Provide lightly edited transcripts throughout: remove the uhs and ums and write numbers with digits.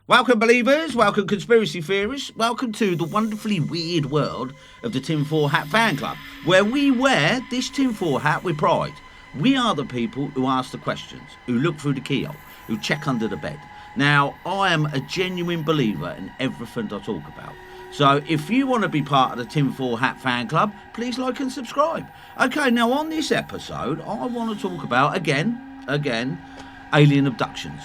Welcome, believers. Welcome, conspiracy theorists. Welcome to the wonderfully weird world of the Tinfoil Hat Fan Club, where we wear this tinfoil hat with pride. We are the people who ask the questions, who look through the keyhole, who check under the bed. Now, I am a genuine believer in everything I talk about. So if you want to be part of the Tinfoil Hat Fan Club, please like and subscribe. Okay, now on this episode, I want to talk about, again, alien abductions.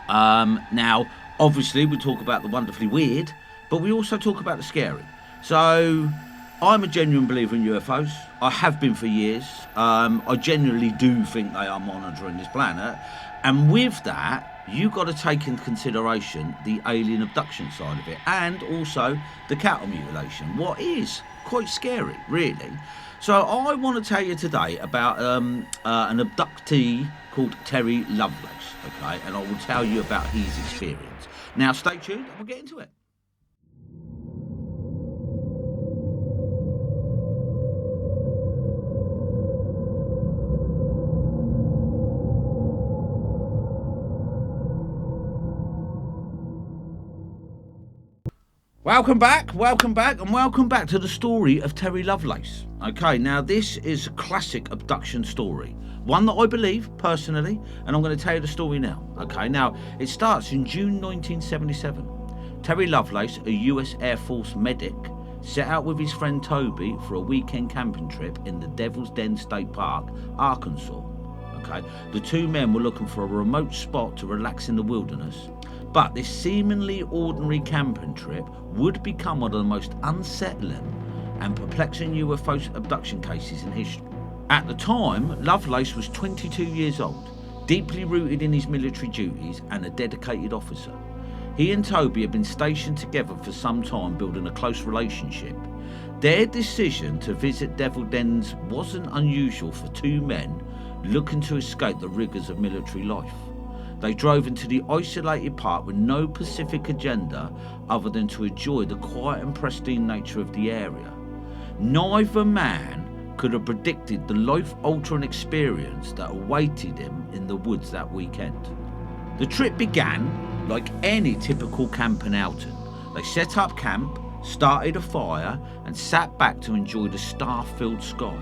Now, obviously, we talk about the wonderfully weird, but we also talk about the scary. So, I'm a genuine believer in UFOs. I have been for years. I genuinely do think they are monitoring this planet. And with that, you've got to take into consideration the alien abduction side of it, and also the cattle mutilation, what is quite scary, really. So I want to tell you today about an abductee called Terry Lovelace, okay? And I will tell you about his experience. Now, stay tuned, and we'll get into it. Welcome back, and welcome back to the story of Terry Lovelace. Okay, now this is a classic abduction story. One that I believe, personally, and I'm going to tell you the story now. Okay, now, it starts in June 1977. Terry Lovelace, a US Air Force medic, set out with his friend Toby for a weekend camping trip in the Devil's Den State Park, Arkansas. Okay, the two men were looking for a remote spot to relax in the wilderness. But this seemingly ordinary camping trip would become one of the most unsettling and perplexing UFO abduction cases in history. At the time, Lovelace was 22 years old, deeply rooted in his military duties and a dedicated officer. He and Toby had been stationed together for some time, building a close relationship. Their decision to visit Devil Dens wasn't unusual for two men looking to escape the rigours of military life. They drove into the isolated park with no specific agenda other than to enjoy the quiet and pristine nature of the area. Neither man could have predicted the life-altering experience that awaited him in the woods that weekend. The trip began like any typical camping outing. They set up camp, started a fire, and sat back to enjoy the star-filled sky.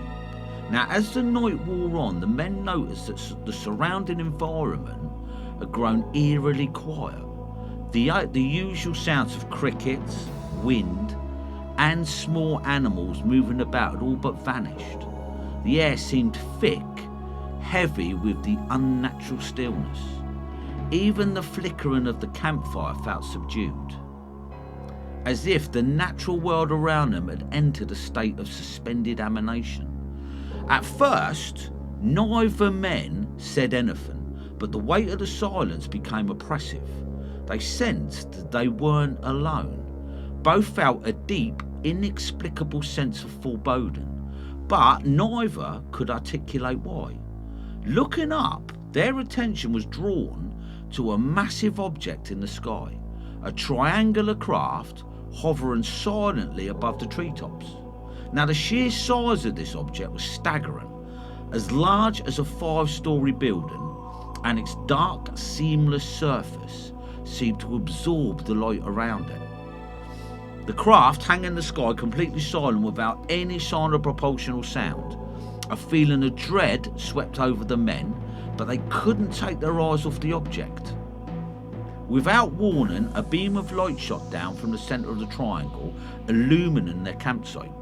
Now, as the night wore on, the men noticed that the surrounding environment had grown eerily quiet. The usual sounds of crickets, wind, and small animals moving about had all but vanished. The air seemed thick, heavy with the unnatural stillness. Even the flickering of the campfire felt subdued, as if the natural world around them had entered a state of suspended animation. At first, neither men said anything, but the weight of the silence became oppressive. They sensed that they weren't alone. Both felt a deep, inexplicable sense of foreboding, but neither could articulate why. Looking up, their attention was drawn to a massive object in the sky, a triangular craft hovering silently above the treetops. Now, the sheer size of this object was staggering, as large as a 5-story building, and its dark, seamless surface seemed to absorb the light around it. The craft hung in the sky completely silent without any sign of propulsion or sound. A feeling of dread swept over the men, but they couldn't take their eyes off the object. Without warning, a beam of light shot down from the centre of the triangle, illumining their campsite.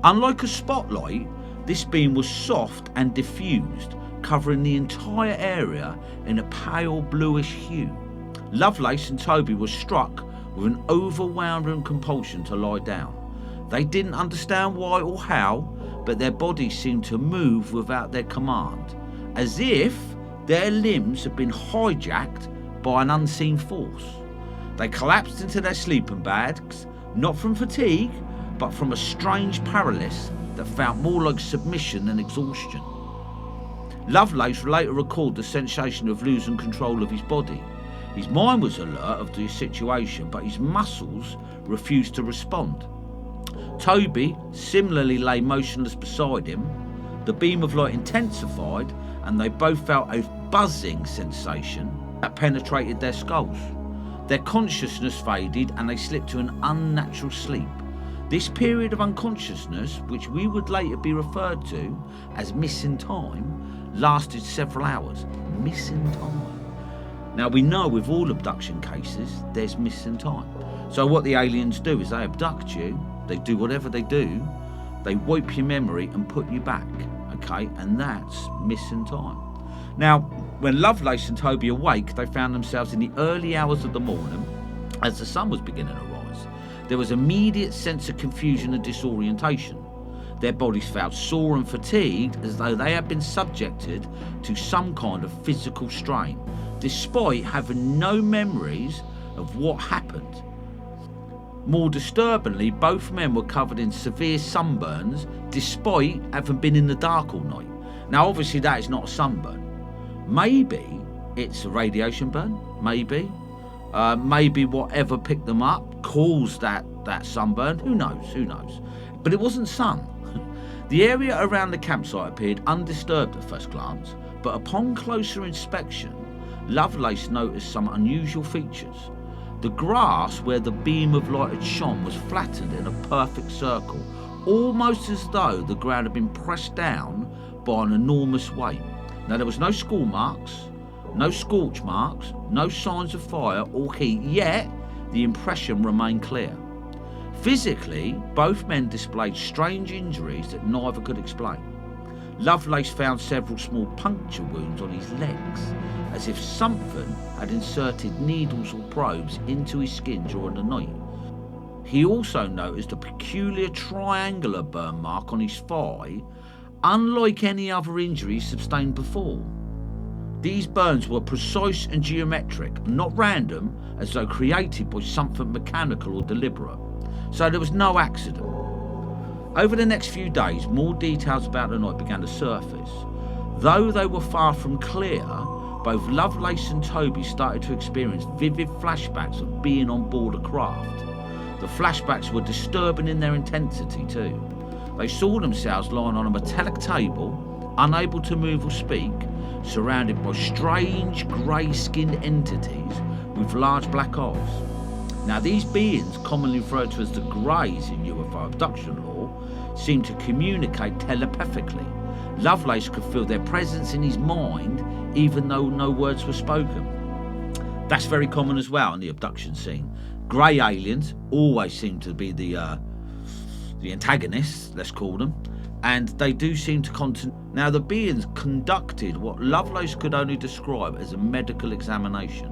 Unlike a spotlight, this beam was soft and diffused, covering the entire area in a pale bluish hue. Lovelace and Toby were struck with an overwhelming compulsion to lie down. They didn't understand why or how, but their bodies seemed to move without their command, as if their limbs had been hijacked by an unseen force. They collapsed into their sleeping bags, not from fatigue, but from a strange paralysis that felt more like submission than exhaustion. Lovelace later recalled the sensation of losing control of his body. His mind was alert of the situation, but his muscles refused to respond. Toby similarly lay motionless beside him. The beam of light intensified, and they both felt a buzzing sensation that penetrated their skulls. Their consciousness faded and they slipped to an unnatural sleep. This period of unconsciousness, which we would later be referred to as missing time, lasted several hours. Missing time. Now we know with all abduction cases, there's missing time. So what the aliens do is they abduct you, they do whatever they do, they wipe your memory and put you back, okay? And that's missing time. Now, when Lovelace and Toby awake, they found themselves in the early hours of the morning as the sun was beginning to rise. There was immediate sense of confusion and disorientation. Their bodies felt sore and fatigued as though they had been subjected to some kind of physical strain, despite having no memories of what happened. More disturbingly, both men were covered in severe sunburns despite having been in the dark all night. Now obviously that is not a sunburn. Maybe it's a radiation burn, maybe whatever picked them up caused that sunburn, who knows. But it wasn't sun. The area around the campsite appeared undisturbed at first glance, but upon closer inspection, Lovelace noticed some unusual features. The grass where the beam of light had shone was flattened in a perfect circle, almost as though the ground had been pressed down by an enormous weight. Now there was no score marks, no scorch marks, no signs of fire or heat, yet the impression remained clear. Physically, both men displayed strange injuries that neither could explain. Lovelace found several small puncture wounds on his legs, as if something had inserted needles or probes into his skin during the night. He also noticed a peculiar triangular burn mark on his thigh, unlike any other injuries sustained before. These burns were precise and geometric, not random, as though created by something mechanical or deliberate. So there was no accident. Over the next few days, more details about the night began to surface. Though they were far from clear, both Lovelace and Toby started to experience vivid flashbacks of being on board a craft. The flashbacks were disturbing in their intensity too. They saw themselves lying on a metallic table, unable to move or speak, surrounded by strange grey-skinned entities with large black eyes. Now these beings, commonly referred to as the Greys in UFO abduction lore, seemed to communicate telepathically. Lovelace could feel their presence in his mind even though no words were spoken. That's very common as well in the abduction scene. Grey aliens always seem to be the antagonists, let's call them, and they do seem to Now the beings conducted what Lovelace could only describe as a medical examination.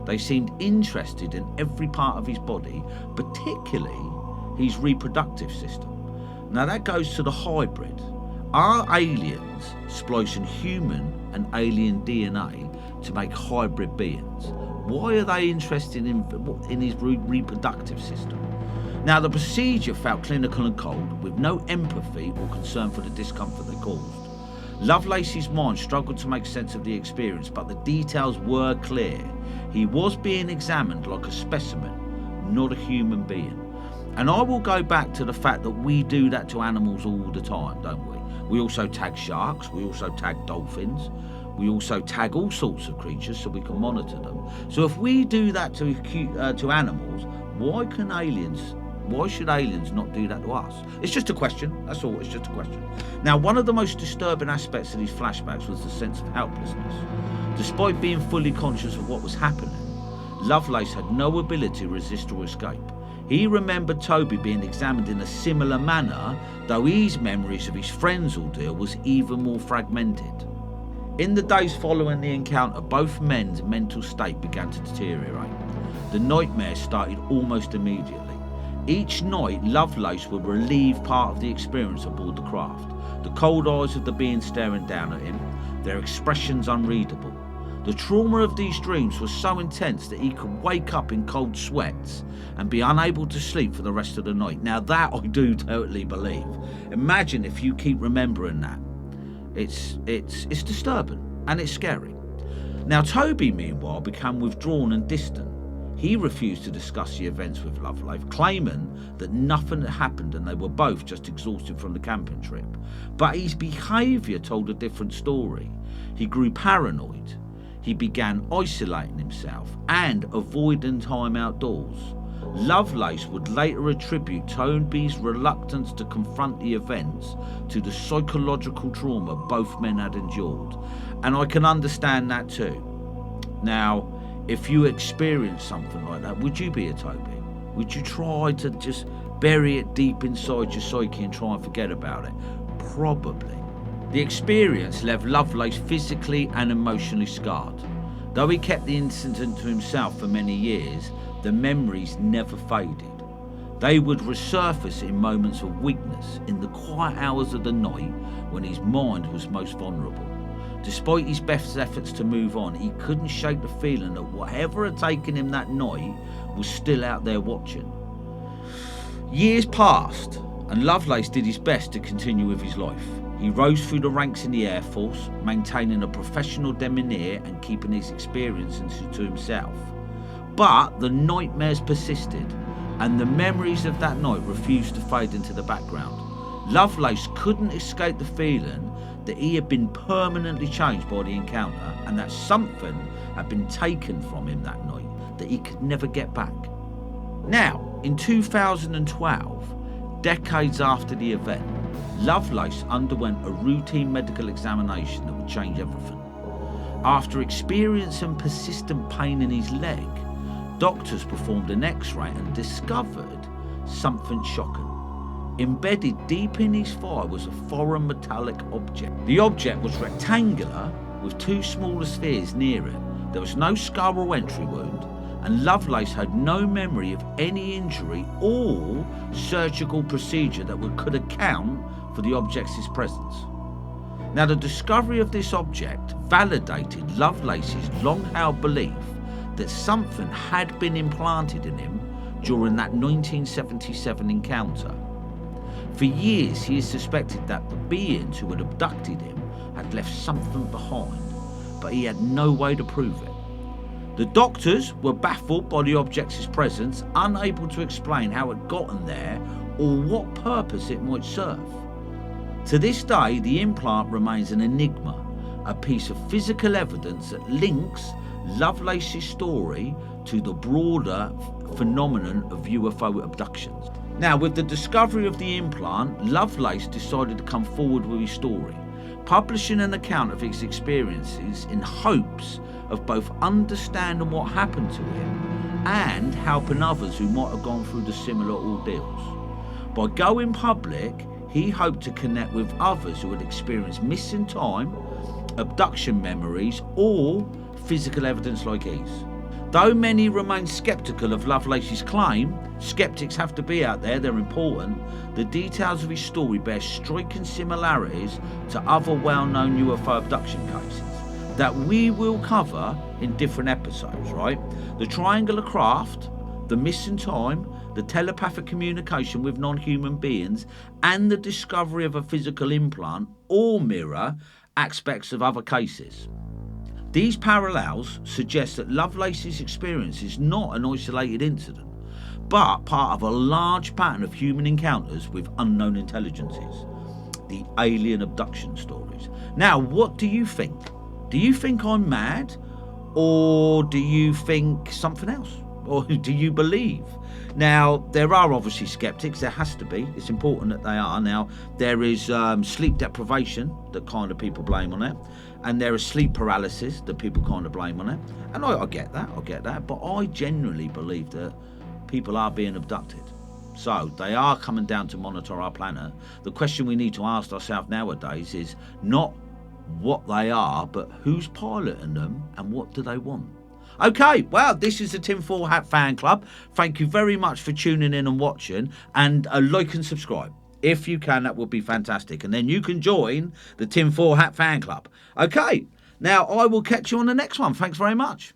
They seemed interested in every part of his body, particularly his reproductive system. Now that goes to the hybrid. Are aliens splicing human and alien DNA to make hybrid beings? Why are they interested in his reproductive system? Now the procedure felt clinical and cold, with no empathy or concern for the discomfort they caused. Lovelace's mind struggled to make sense of the experience, but the details were clear. He was being examined like a specimen, not a human being. And I will go back to the fact that we do that to animals all the time, don't we? We also tag sharks, we also tag dolphins, we also tag all sorts of creatures so we can monitor them. So if we do that to animals, why should aliens not do that to us? It's just a question, that's all, it's just a question. Now, one of the most disturbing aspects of these flashbacks was the sense of helplessness. Despite being fully conscious of what was happening, Lovelace had no ability to resist or escape. He remembered Toby being examined in a similar manner, though his memories of his friend's ordeal was even more fragmented. In the days following the encounter, both men's mental state began to deteriorate. The nightmares started almost immediately. Each night, Lovelace would relieve part of the experience aboard the craft. The cold eyes of the beings staring down at him, their expressions unreadable. The trauma of these dreams was so intense that he could wake up in cold sweats and be unable to sleep for the rest of the night. Now that I do totally believe. Imagine if you keep remembering that. It's disturbing and it's scary. Now Toby, meanwhile, became withdrawn and distant. He refused to discuss the events with Lovelace, claiming that nothing had happened and they were both just exhausted from the camping trip. But his behaviour told a different story. He grew paranoid. he began isolating himself and avoiding time outdoors. Lovelace would later attribute Toynbee's reluctance to confront the events to the psychological trauma both men had endured, and I can understand that too. Now, if you experience something like that, would you be a Toby? Would you try to just bury it deep inside your psyche and try and forget about it? Probably. The experience left Lovelace physically and emotionally scarred. Though he kept the incident to himself for many years, the memories never faded. They would resurface in moments of weakness, in the quiet hours of the night when his mind was most vulnerable. Despite his best efforts to move on, he couldn't shake the feeling that whatever had taken him that night was still out there watching. Years passed, and Lovelace did his best to continue with his life. He rose through the ranks in the Air Force, maintaining a professional demeanour and keeping his experiences to himself. But the nightmares persisted, and the memories of that night refused to fade into the background. Lovelace couldn't escape the feeling that he had been permanently changed by the encounter, and that something had been taken from him that night that he could never get back. Now, in 2012, decades after the event, Lovelace underwent a routine medical examination that would change everything. After experiencing persistent pain in his leg, doctors performed an X-ray and discovered something shocking. Embedded deep in his thigh was a foreign metallic object. The object was rectangular with two smaller spheres near it. There was no skull or entry wound, and Lovelace had no memory of any injury or surgical procedure that could account for the object's presence. Now, the discovery of this object validated Lovelace's long-held belief that something had been implanted in him during that 1977 encounter. For years, he has suspected that the beings who had abducted him had left something behind, but he had no way to prove it. The doctors were baffled by the object's presence, unable to explain how it gotten there or what purpose it might serve. To this day, the implant remains an enigma, a piece of physical evidence that links Lovelace's story to the broader phenomenon of UFO abductions. Now, with the discovery of the implant, Lovelace decided to come forward with his story, publishing an account of his experiences in hopes of both understanding what happened to him and helping others who might have gone through the similar ordeals. By going public, he hoped to connect with others who had experienced missing time, abduction memories, or physical evidence like his. Though many remain sceptical of Lovelace's claim, skeptics have to be out there, they're important, the details of his story bear striking similarities to other well-known UFO abduction cases that we will cover in different episodes, right? The triangular craft, the missing time, the telepathic communication with non-human beings, and the discovery of a physical implant all mirror aspects of other cases. These parallels suggest that Lovelace's experience is not an isolated incident, but part of a large pattern of human encounters with unknown intelligences, the alien abduction stories. Now, what do you think? Do you think I'm mad, or do you think something else? Or do you believe? Now, there are obviously skeptics, there has to be, it's important that they are. Now, there is sleep deprivation that kind of people blame on it, and there is sleep paralysis that people kind of blame on it, and I get that, but I genuinely believe that people are being abducted. So, they are coming down to monitor our planet. The question we need to ask ourselves nowadays is not what they are, but who's piloting them and what do they want? Okay, well, this is the Tinfoil Hat Fan Club. Thank you very much for tuning in and watching, and like and subscribe. If you can, that would be fantastic. And then you can join the Tinfoil Hat Fan Club. Okay, now I will catch you on the next one. Thanks very much.